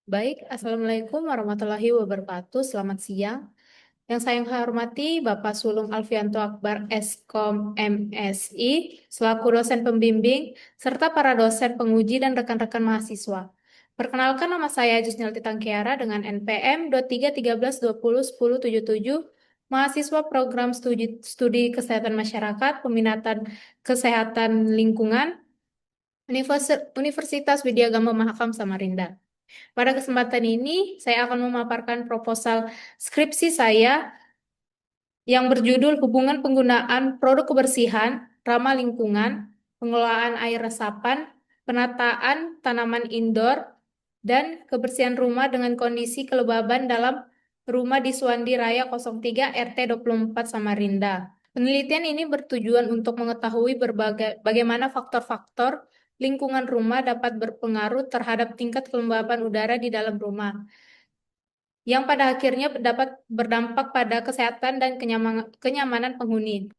Baik, Assalamualaikum warahmatullahi wabarakatuh. Selamat siang. Yang saya hormati Bapak Sulung Alfianto Akbar, Eskom MSI, selaku dosen pembimbing, serta para dosen penguji dan rekan-rekan mahasiswa. Perkenalkan, nama saya Jusnelti Tangkiara dengan NPM 2313201077, mahasiswa program studi Kesehatan Masyarakat, Peminatan Kesehatan Lingkungan, Universitas Widyagama Mahakam Samarinda. Pada kesempatan ini, saya akan memaparkan proposal skripsi saya yang berjudul Hubungan Penggunaan Produk Kebersihan, Ramah Lingkungan, Pengelolaan Air Resapan, Penataan Tanaman Indoor, dan Kebersihan Rumah dengan Kondisi Kelembaban dalam Rumah di Suwandi Raya 03 RT 24 Samarinda. Penelitian ini bertujuan untuk mengetahui bagaimana faktor-faktor lingkungan rumah dapat berpengaruh terhadap tingkat kelembaban udara di dalam rumah, yang pada akhirnya dapat berdampak pada kesehatan dan kenyamanan penghuni.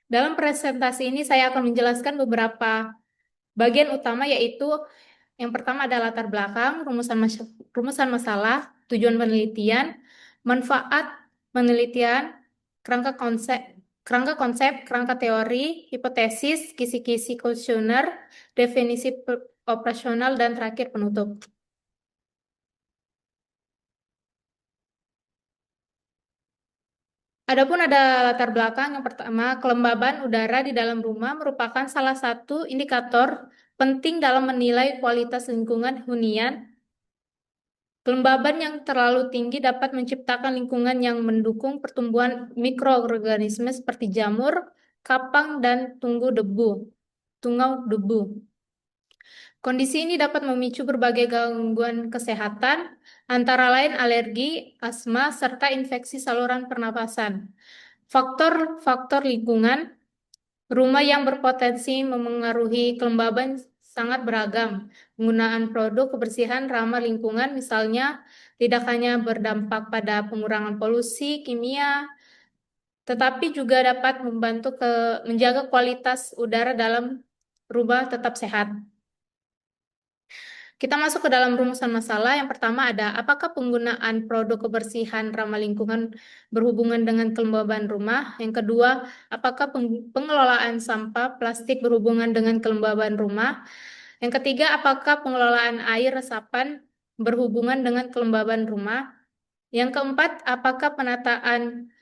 Dalam presentasi ini saya akan menjelaskan beberapa bagian utama, yaitu yang pertama ada latar belakang, rumusan masalah, tujuan penelitian, manfaat penelitian, kerangka konsep, kerangka teori, hipotesis, kisi-kisi kuesioner, definisi operasional, dan terakhir penutup. Adapun ada latar belakang, yang pertama, kelembaban udara di dalam rumah merupakan salah satu indikator penting dalam menilai kualitas lingkungan hunian. Kelembaban yang terlalu tinggi dapat menciptakan lingkungan yang mendukung pertumbuhan mikroorganisme seperti jamur, kapang, dan tungau debu. Kondisi ini dapat memicu berbagai gangguan kesehatan, antara lain alergi, asma, serta infeksi saluran pernapasan. Faktor-faktor lingkungan rumah yang berpotensi memengaruhi kelembaban sangat beragam. Penggunaan produk kebersihan ramah lingkungan misalnya tidak hanya berdampak pada pengurangan polusi kimia, tetapi juga dapat membantu menjaga kualitas udara dalam rumah tetap sehat. Kita masuk ke dalam rumusan masalah. Yang pertama ada, apakah penggunaan produk kebersihan ramah lingkungan berhubungan dengan kelembaban rumah? Yang kedua, apakah pengelolaan sampah plastik berhubungan dengan kelembaban rumah? Yang ketiga, apakah pengelolaan air resapan berhubungan dengan kelembaban rumah? Yang keempat, apakah penataan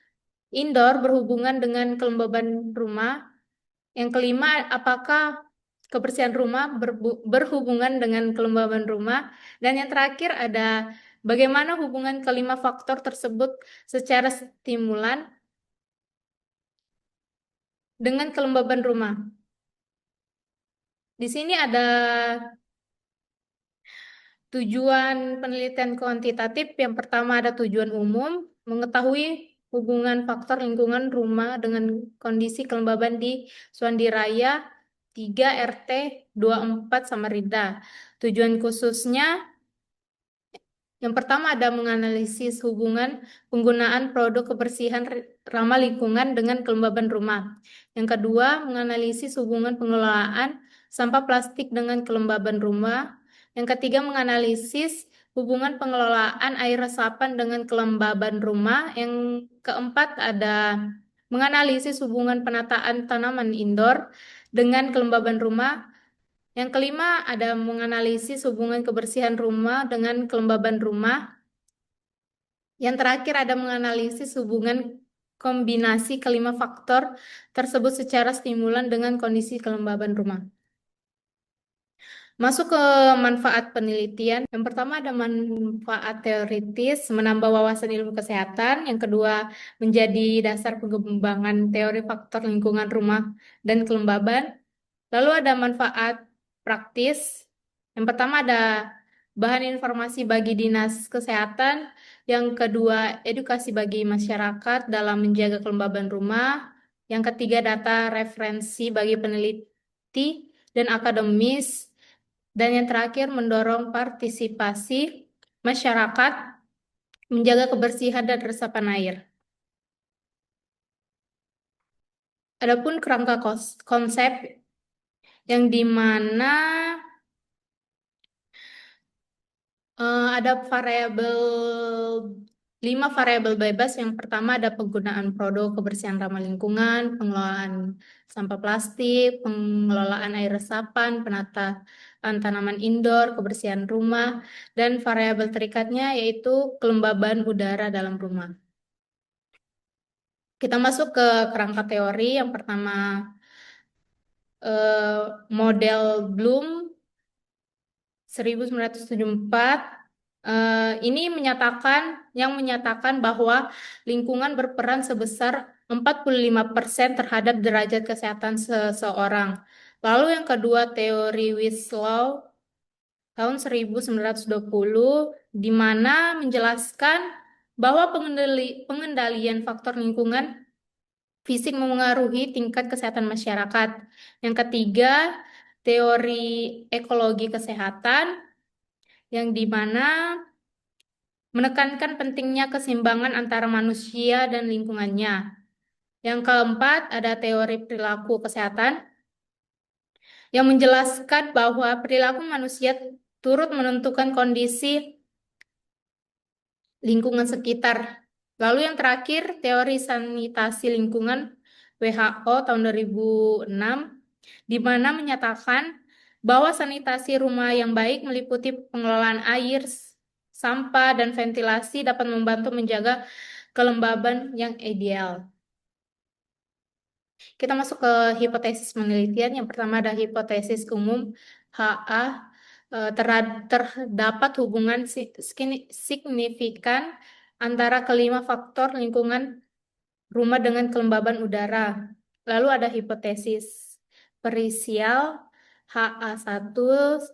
indoor berhubungan dengan kelembaban rumah? Yang kelima, apakah kebersihan rumah berhubungan dengan kelembaban rumah? Dan yang terakhir ada, bagaimana hubungan kelima faktor tersebut secara stimulan dengan kelembaban rumah? Di sini ada tujuan penelitian kuantitatif. Yang pertama ada tujuan umum, mengetahui hubungan faktor lingkungan rumah dengan kondisi kelembaban di Suwandi Raya 3 RT 24 Samarinda. Tujuan khususnya yang pertama ada menganalisis hubungan penggunaan produk kebersihan ramah lingkungan dengan kelembaban rumah. Yang kedua, menganalisis hubungan pengelolaan sampah plastik dengan kelembaban rumah. Yang ketiga, menganalisis hubungan pengelolaan air resapan dengan kelembaban rumah. Yang keempat, ada menganalisis hubungan penataan tanaman indoor dengan kelembaban rumah. Yang kelima, ada menganalisis hubungan kebersihan rumah dengan kelembaban rumah. Yang terakhir, ada menganalisis hubungan kombinasi kelima faktor tersebut secara stimulan dengan kondisi kelembaban rumah. Masuk ke manfaat penelitian. Yang pertama ada manfaat teoritis, menambah wawasan ilmu kesehatan. Yang kedua, menjadi dasar pengembangan teori faktor lingkungan rumah dan kelembaban. Lalu ada manfaat praktis. Yang pertama ada bahan informasi bagi dinas kesehatan. Yang kedua, edukasi bagi masyarakat dalam menjaga kelembaban rumah. Yang ketiga, data referensi bagi peneliti dan akademis. Dan yang terakhir, mendorong partisipasi masyarakat menjaga kebersihan dan resapan air. Adapun kerangka konsep yang dimana ada variabel 5 variabel bebas. Yang pertama ada penggunaan produk kebersihan ramah lingkungan, pengelolaan sampah plastik, pengelolaan air resapan, penataan tanaman indoor, kebersihan rumah, dan variabel terikatnya yaitu kelembaban udara dalam rumah. Kita masuk ke kerangka teori. Yang pertama model Bloom 1974 ini menyatakan bahwa lingkungan berperan sebesar 45% terhadap derajat kesehatan seseorang. Lalu yang kedua teori Winslow tahun 1920 di mana menjelaskan bahwa pengendalian faktor lingkungan fisik memengaruhi tingkat kesehatan masyarakat. Yang ketiga, teori ekologi kesehatan, yang di mana menekankan pentingnya keseimbangan antara manusia dan lingkungannya. Yang keempat, ada teori perilaku kesehatan, yang menjelaskan bahwa perilaku manusia turut menentukan kondisi lingkungan sekitar. Lalu yang terakhir, teori sanitasi lingkungan WHO tahun 2006, di mana menyatakan bahwa sanitasi rumah yang baik meliputi pengelolaan air, sampah, dan ventilasi dapat membantu menjaga kelembaban yang ideal. Kita masuk ke hipotesis penelitian. Yang pertama ada hipotesis umum HA. Terdapat hubungan signifikan antara kelima faktor lingkungan rumah dengan kelembaban udara. Lalu ada hipotesis perisial HA1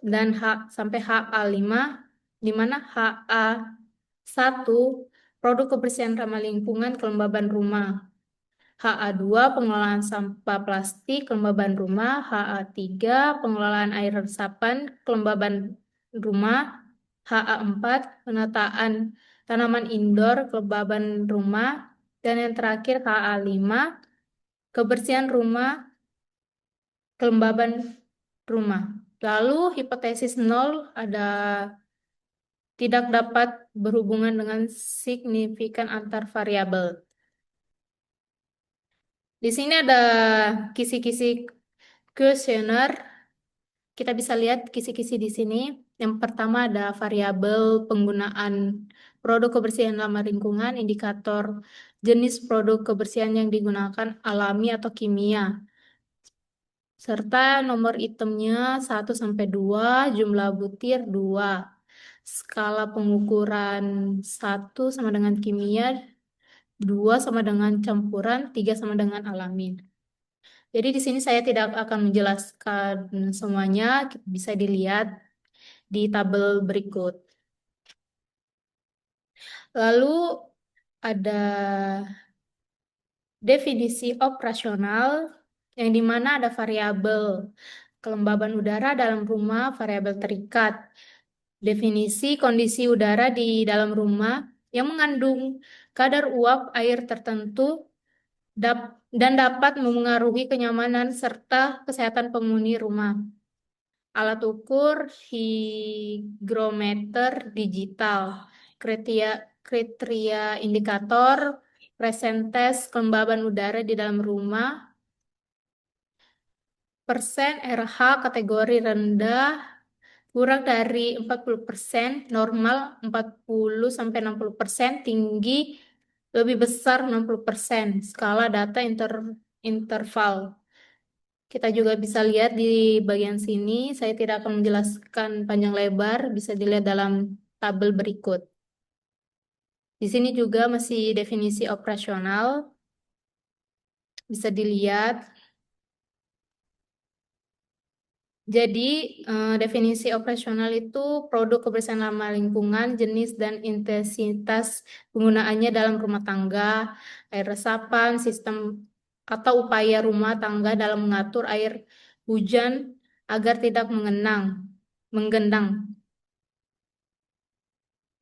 dan sampai HA5, di mana HA1 produk kebersihan ramah lingkungan kelembaban rumah, HA2 pengelolaan sampah plastik kelembaban rumah, HA3 pengelolaan air resapan kelembaban rumah, HA4 penataan tanaman indoor kelembaban rumah, dan yang terakhir HA5 kebersihan rumah kelembaban rumah. Lalu hipotesis 0 ada tidak dapat berhubungan dengan signifikan antar variabel. Di sini ada kisi-kisi kuesioner. Kita bisa lihat kisi-kisi di sini. Yang pertama ada variabel penggunaan produk kebersihan ramah lingkungan, indikator jenis produk kebersihan yang digunakan alami atau kimia, serta nomor itemnya 1 sampai 2, jumlah butir 2. Skala pengukuran 1 sama dengan kimia, 2 sama dengan campuran, 3 sama dengan alami. Jadi di sini saya tidak akan menjelaskan semuanya, bisa dilihat di tabel berikut. Lalu ada definisi operasional, yang dimana ada variabel kelembaban udara dalam rumah, variabel terikat. Definisi kondisi udara di dalam rumah yang mengandung kadar uap air tertentu dan dapat memengaruhi kenyamanan serta kesehatan penghuni rumah. Alat ukur hygrometer digital, kriteria indikator, presentase kelembaban udara di dalam rumah, persen RH kategori rendah, kurang dari 40%, normal 40-60%, tinggi lebih besar 60%, skala data interval. Kita juga bisa lihat di bagian sini, saya tidak akan menjelaskan panjang lebar, bisa dilihat dalam tabel berikut. Di sini juga masih definisi operasional, bisa dilihat. Jadi, definisi operasional itu produk kebersihan ramah lingkungan, jenis dan intensitas penggunaannya dalam rumah tangga, air resapan, sistem atau upaya rumah tangga dalam mengatur air hujan agar tidak menggenang.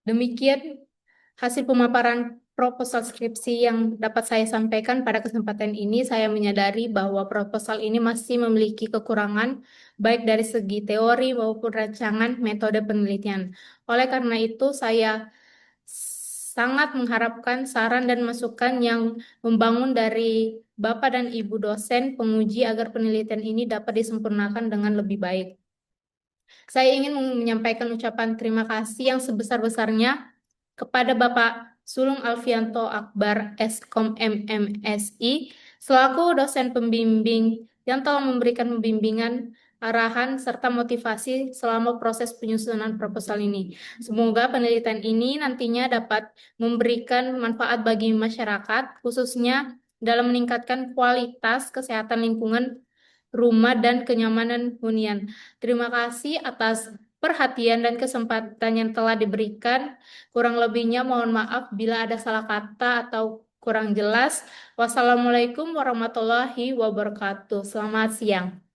Demikian hasil pemaparan proposal skripsi yang dapat saya sampaikan pada kesempatan ini, saya menyadari bahwa proposal ini masih memiliki kekurangan, baik dari segi teori maupun rancangan metode penelitian. Oleh karena itu, saya sangat mengharapkan saran dan masukan yang membangun dari Bapak dan Ibu dosen penguji agar penelitian ini dapat disempurnakan dengan lebih baik. Saya ingin menyampaikan ucapan terima kasih yang sebesar-besarnya kepada Bapak Sulung Alfianto Akbar Eskom MMSI selaku dosen pembimbing yang telah memberikan pembimbingan, arahan, serta motivasi selama proses penyusunan proposal ini. Semoga penelitian ini nantinya dapat memberikan manfaat bagi masyarakat, khususnya dalam meningkatkan kualitas kesehatan lingkungan rumah dan kenyamanan hunian. Terima kasih atas perhatian dan kesempatan yang telah diberikan. Kurang lebihnya mohon maaf bila ada salah kata atau kurang jelas. Wassalamualaikum warahmatullahi wabarakatuh. Selamat siang.